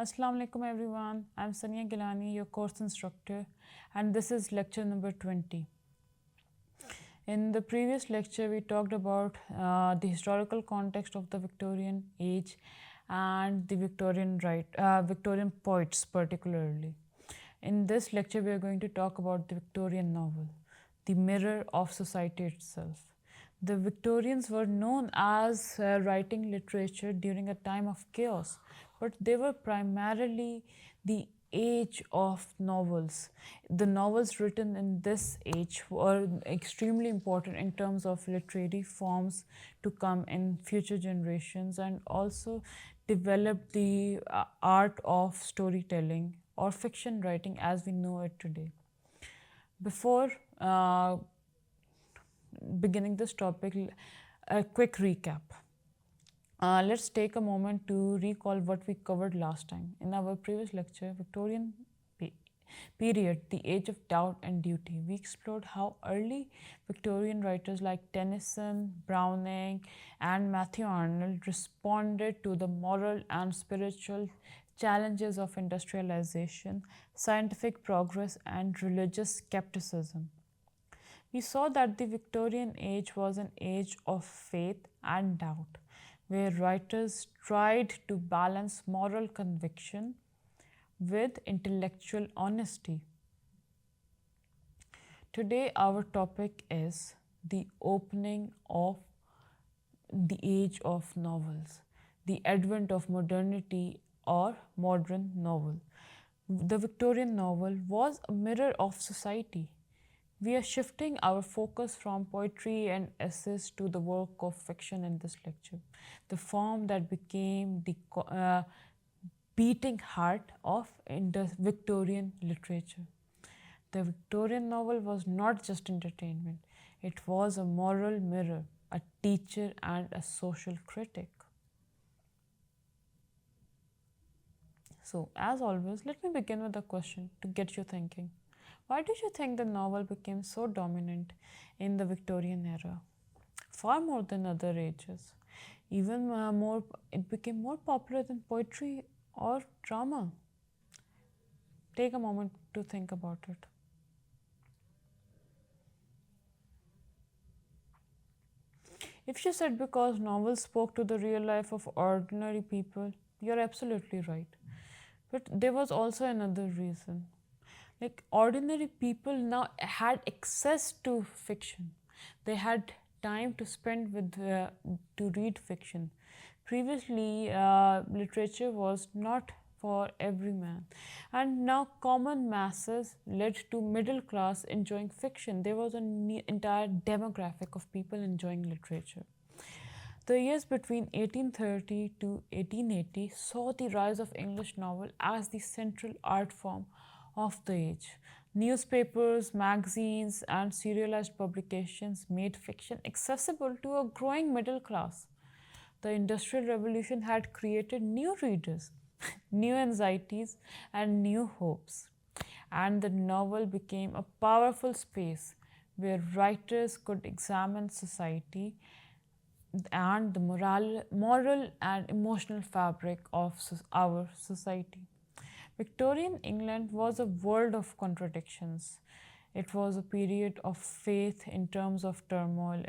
Assalamu alaikum everyone. I'm Sania Gilani, your course instructor, and this is lecture number 20. In the previous lecture, we talked about the historical context of the Victorian age and the Victorian poets particularly. In this lecture, we are going to talk about the Victorian novel, the mirror of society itself. The Victorians were known as writing literature during a time of chaos, but they were primarily the age of novels. The novels written in this age were extremely important in terms of literary forms to come in future generations and also developed the art of storytelling or fiction writing as we know it today. Before beginning this topic, a quick recap. Let's take a moment to recall what we covered last time. In our previous lecture, Victorian period, the age of doubt and duty, we explored how early Victorian writers like Tennyson, Browning, and Matthew Arnold responded to the moral and spiritual challenges of industrialization, scientific progress, and religious skepticism. We saw that the Victorian age was an age of faith and doubt, where writers tried to balance moral conviction with intellectual honesty. Today, our topic is the opening of the age of novels, the advent of modernity or modern novel. The Victorian novel was a mirror of society. We are shifting our focus from poetry and essays to the work of fiction in this lecture, the form that became the beating heart of Victorian literature. The Victorian novel was not just entertainment, it was a moral mirror, a teacher, and a social critic. So, as always, let me begin with a question to get you thinking. Why do you think the novel became so dominant in the Victorian era? Far more than other ages. Even more, it became more popular than poetry or drama. Take a moment to think about it. If you said because novels spoke to the real life of ordinary people, you're absolutely right. But there was also another reason. Like, ordinary people now had access to fiction. They had time to spend with to read fiction. Previously, literature was not for every man, and now common masses led to middle class enjoying fiction. There was an entire demographic of people enjoying literature. The years between 1830 to 1880 saw the rise of English novel as the central art form of the age. Newspapers, magazines, and serialized publications made fiction accessible to a growing middle class. The Industrial Revolution had created new readers, new anxieties, and new hopes. And the novel became a powerful space where writers could examine society and the moral and emotional fabric of our society. Victorian England was a world of contradictions. It was a period of faith in terms of turmoil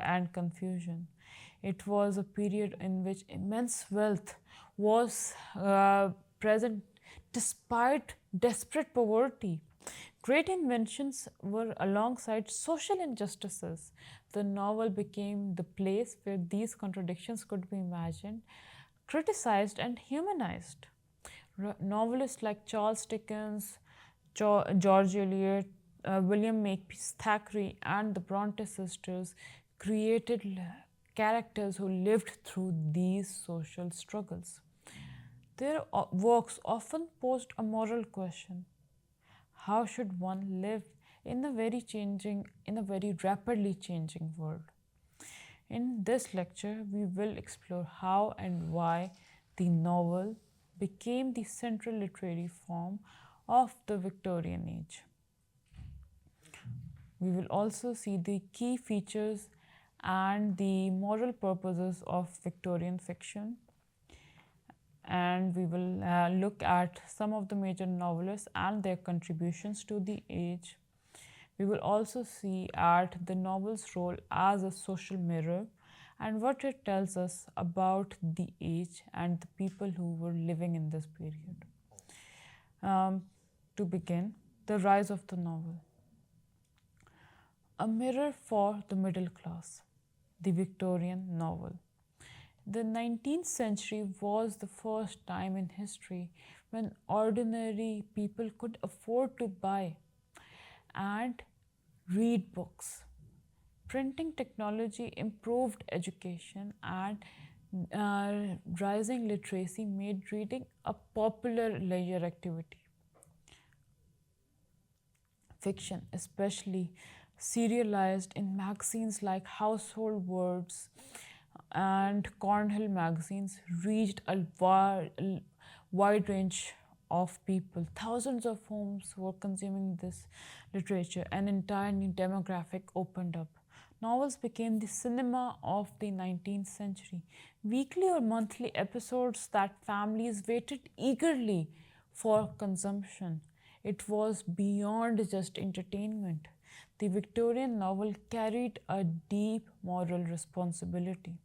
and confusion. It was a period in which immense wealth was present despite desperate poverty. Great inventions were alongside social injustices. The novel became the place where these contradictions could be imagined, criticized, and humanized. Novelists like Charles Dickens, George Eliot, William Makepeace Thackeray, and the Bronte sisters created characters who lived through these social struggles. Their works often posed a moral question: how should one live in a very rapidly changing world? In this lecture, we will explore how and why the novel became the central literary form of the Victorian age. We will also see the key features and the moral purposes of Victorian fiction. and we will look at some of the major novelists and their contributions to the age. We will also see at the novel's role as a social mirror and what it tells us about the age and the people who were living in this period. Um, to begin, the rise of the novel. A mirror for the middle class, the Victorian novel. The 19th century was the first time in history when ordinary people could afford to buy and read books. Printing technology improved education, and rising literacy made reading a popular leisure activity. Fiction, especially serialized in magazines like Household Words and Cornhill magazines, reached a wide range of people. Thousands of homes were consuming this literature. An entire new demographic opened up. Novels became the cinema of the 19th century. Weekly or monthly episodes that families waited eagerly for consumption. It was beyond just entertainment. The Victorian novel carried a deep moral responsibility.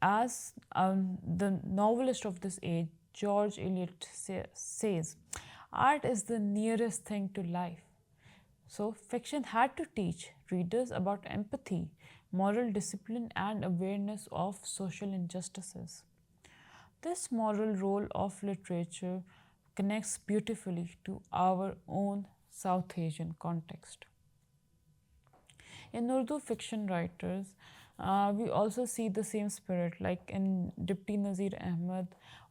As the novelist of this age, George Eliot says, art is the nearest thing to life. So, fiction had to teach readers about empathy, moral discipline, and awareness of social injustices. This moral role of literature connects beautifully to our own South Asian context. In Urdu fiction writers, we also see the same spirit, like in Dipti Nazir Ahmed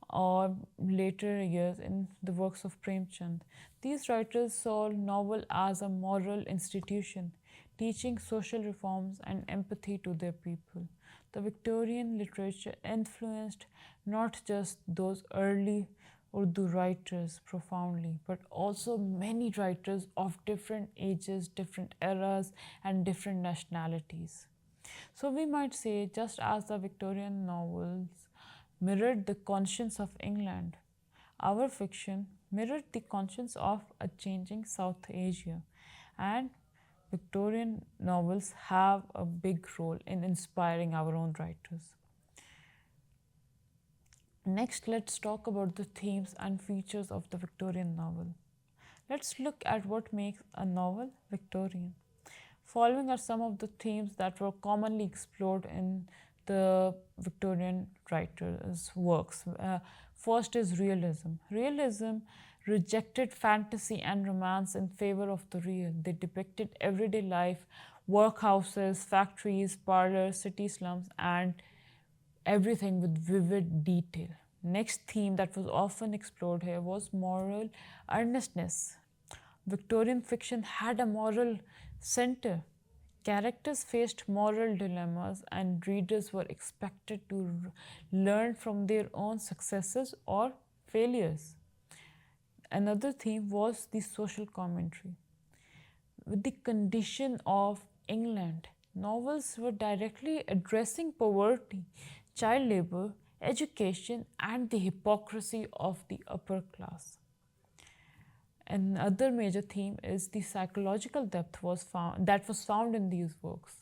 or later years in the works of Premchand. These writers saw novel as a moral institution, teaching social reforms and empathy to their people. The Victorian literature influenced not just those early Urdu writers profoundly, but also many writers of different ages, different eras, and different nationalities. So we might say, just as the Victorian novels mirrored the conscience of England, our fiction mirrored the conscience of a changing South Asia. And Victorian novels have a big role in inspiring our own writers. Next, let's talk about the themes and features of the Victorian novel. Let's look at what makes a novel Victorian. Following are some of the themes that were commonly explored in the Victorian writers' works. First is realism. Realism rejected fantasy and romance in favor of the real. They depicted everyday life, workhouses, factories, parlors, city slums, and everything with vivid detail. Next theme that was often explored here was moral earnestness. Victorian fiction had a moral center. Characters faced moral dilemmas, and readers were expected to learn from their own successes or failures. Another theme was the social commentary. With the condition of England, novels were directly addressing poverty, child labor, education, and the hypocrisy of the upper class. Another major theme is the psychological depth that was found in these works.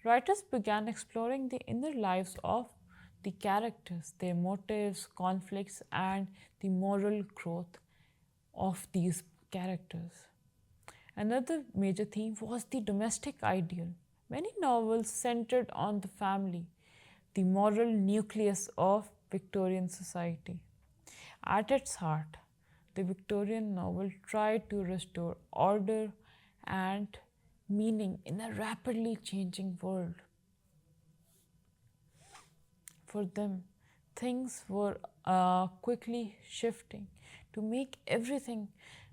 Writers began exploring the inner lives of the characters, their motives, conflicts, and the moral growth of these characters. Another major theme was the domestic ideal. Many novels centered on the family, the moral nucleus of Victorian society. At its heart, the Victorian novel tried to restore order and meaning in a rapidly changing world. For them, things were quickly shifting. To make everything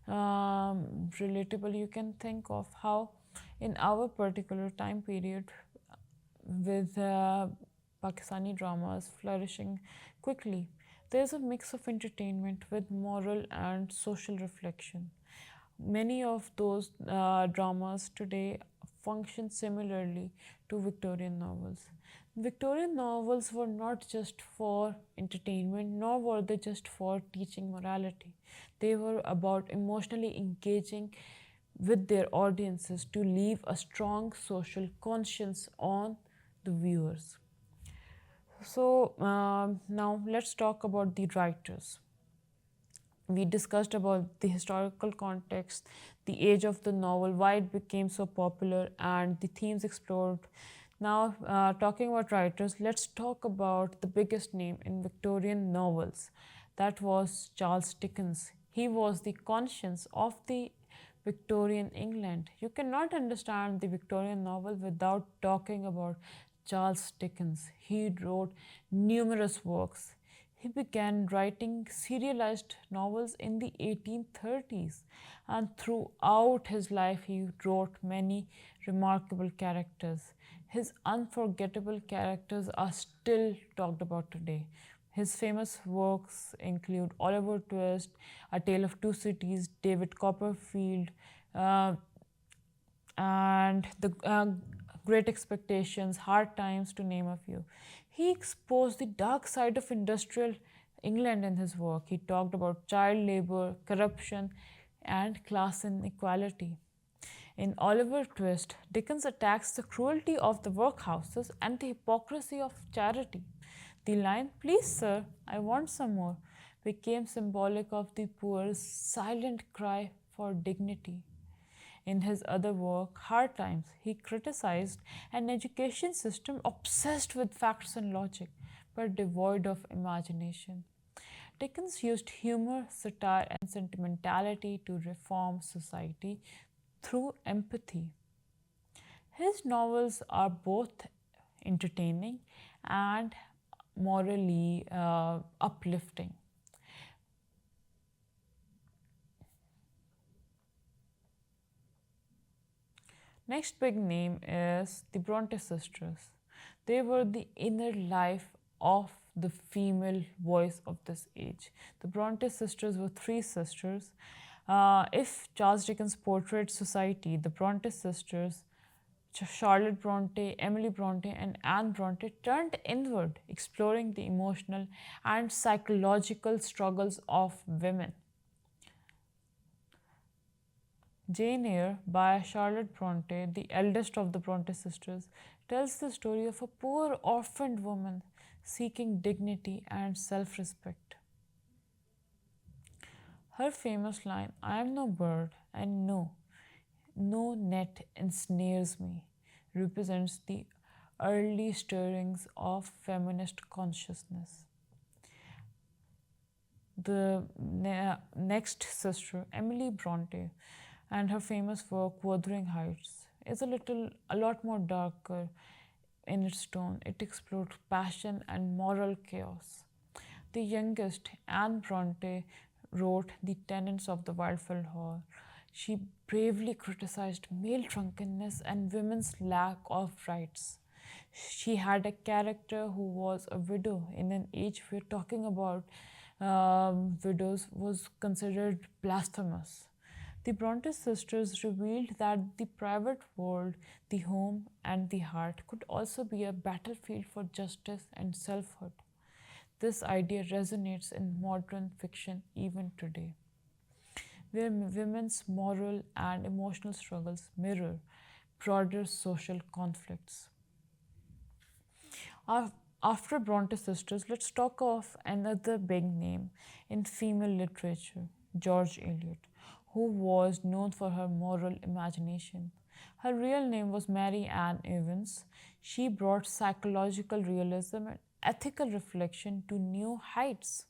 relatable, you can think of how, in our particular time period, with Pakistani dramas flourishing quickly, there's a mix of entertainment with moral and social reflection. Many of those dramas today function similarly to Victorian novels. Victorian novels were not just for entertainment, nor were they just for teaching morality. They were about emotionally engaging with their audiences to leave a strong social conscience on the viewers. So now let's talk about the writers. We discussed about the historical context, the age of the novel, why it became so popular, and the themes explored. Now, talking about writers, let's talk about the biggest name in Victorian novels. That was Charles Dickens. He was the conscience of the Victorian England. You cannot understand the Victorian novel without talking about Charles Dickens. He wrote numerous works. He began writing serialized novels in the 1830s, and throughout his life, he wrote many remarkable characters. His unforgettable characters are still talked about today. His famous works include Oliver Twist, A Tale of Two Cities, David Copperfield, uh, and the Great Expectations, Hard Times, to name a few. He exposed the dark side of industrial England in his work. He talked about child labor, corruption, and class inequality. In Oliver Twist, Dickens attacks the cruelty of the workhouses and the hypocrisy of charity. The line, "Please, sir, I want some more," became symbolic of the poor's silent cry for dignity. In his other work, Hard Times, he criticized an education system obsessed with facts and logic, but devoid of imagination. Dickens used humor, satire, and sentimentality to reform society through empathy. His novels are both entertaining and morally uplifting. Next big name is the Bronte sisters. They were the inner life of the female voice of this age. The Bronte sisters were three sisters. If Charles Dickens portrayed society, the Bronte sisters, Charlotte Bronte, Emily Bronte, and Anne Bronte, turned inward, exploring the emotional and psychological struggles of women. Jane Eyre by Charlotte Bronte, the eldest of the Bronte sisters, tells the story of a poor orphaned woman seeking dignity and self respect. Her famous line, "I am no bird, and no net ensnares me," represents the early stirrings of feminist consciousness. The next sister, Emily Bronte, and her famous work Wuthering Heights, is a lot more darker in its tone. It explored passion and moral chaos. The youngest, Anne Bronte, wrote The Tenants of the Wildfell Hall. She bravely criticized male drunkenness and women's lack of rights. She had a character who was a widow in an age where talking about widows was considered blasphemous. The Bronte sisters revealed that the private world, the home, and the heart could also be a battlefield for justice and selfhood. This idea resonates in modern fiction even today, where women's moral and emotional struggles mirror broader social conflicts. After Bronte sisters, let's talk of another big name in female literature, George Eliot, who was known for her moral imagination. Her real name was Mary Ann Evans. She brought psychological realism and ethical reflection to new heights.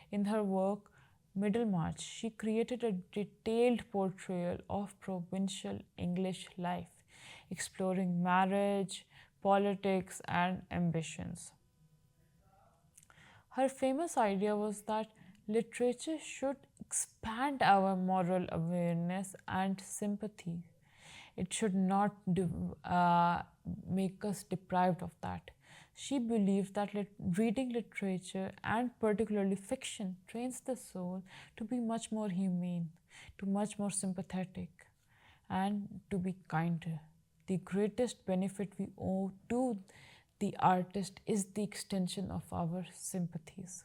In her work, Middlemarch, she created a detailed portrayal of provincial English life, exploring marriage, politics, and ambitions. Her famous idea was that literature should expand our moral awareness and sympathy. It should not make us deprived of that. She believed that reading literature, and particularly fiction, trains the soul to be much more humane, to much more sympathetic, and to be kinder. the greatest benefit we owe to the artist is the extension of our sympathies.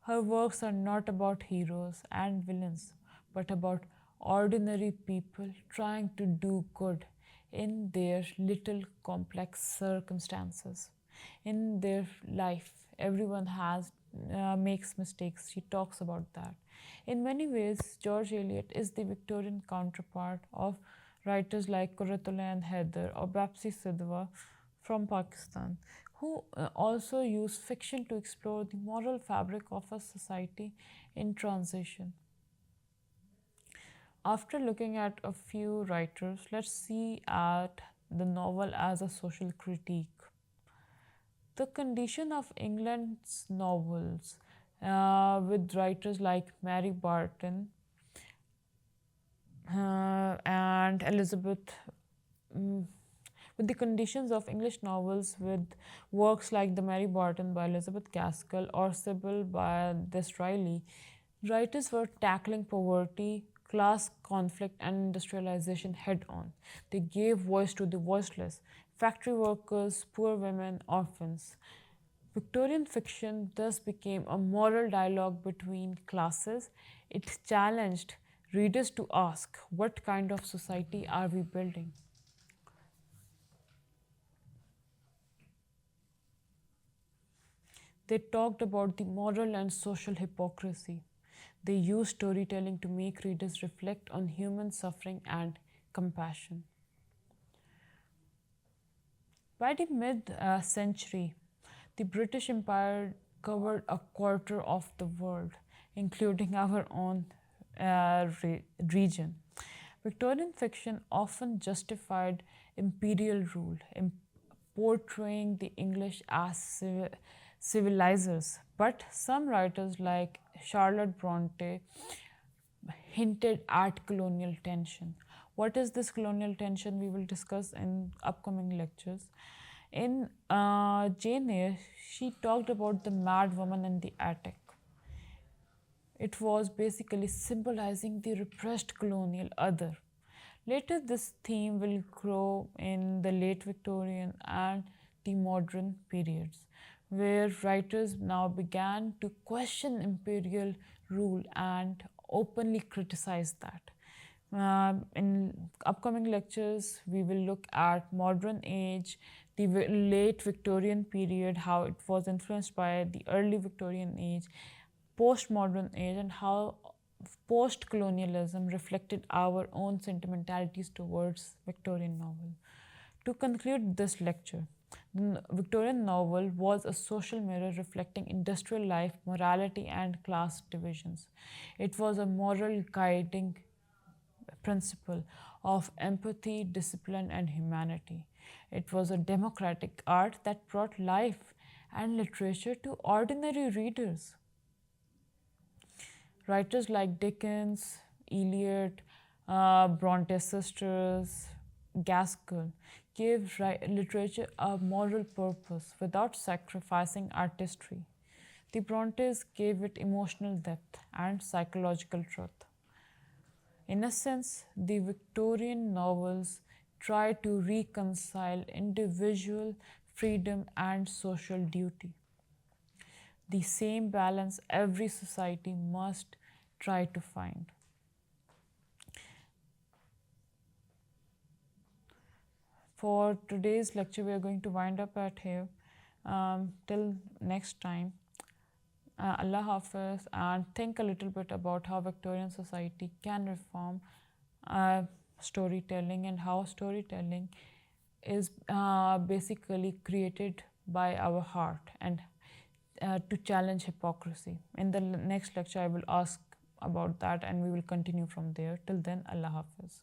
Her works are not about heroes and villains, but about ordinary people trying to do good in their little complex circumstances. In their life, everyone has makes mistakes. She talks about that. In many ways, George Eliot is the Victorian counterpart of writers like Kuratullah and Haider or Bapsi Sidhwa from Pakistan, who also use fiction to explore the moral fabric of a society in transition. After looking at a few writers, let's see at the novel as a social critique. The condition of England's novels, with writers like Mary Barton and Elizabeth, mm, with the conditions of English novels with works like The Mary Barton by Elizabeth Gaskell or Sybil by Disraeli, writers were tackling poverty, class conflict, and industrialization head on. They gave voice to the voiceless factory workers, poor women, orphans. Victorian fiction thus became a moral dialogue between classes. It challenged readers to ask, what kind of society are we building? They talked about the moral and social hypocrisy. They used storytelling to make readers reflect on human suffering and compassion. By the mid century, the British Empire covered a quarter of the world, including our own region. Victorian fiction often justified imperial rule, portraying the English as civilizers. But some writers, like Charlotte Bronte, hinted at colonial tension. What is this colonial tension? We will discuss in upcoming lectures. In Jane Eyre, she talked about the mad woman in the attic. It was basically symbolizing the repressed colonial other. Later, this theme will grow in the late Victorian and the modern periods, where writers now began to question imperial rule and openly criticize that. In upcoming lectures, we will look at modern age, the late Victorian period, how it was influenced by the early Victorian age, postmodern age, and how post colonialism reflected our own sentimentalities towards Victorian novel. To conclude this lecture, the Victorian novel was a social mirror reflecting industrial life, morality, and class divisions. It was a moral guiding principle of empathy, discipline, and humanity. It was a democratic art that brought life and literature to ordinary readers. Writers like Dickens, Eliot, Bronte sisters, Gaskell gave literature a moral purpose without sacrificing artistry. The Brontes gave it emotional depth and psychological truth. In a sense, the Victorian novels try to reconcile individual freedom and social duty. The same balance every society must try to find. For today's lecture, we are going to wind up at here. Till next time, Allah Hafiz, and think a little bit about how Victorian society can reform storytelling and how storytelling is basically created by our heart and to challenge hypocrisy. In the next lecture, I will ask about that and we will continue from there. Till then, Allah Hafiz.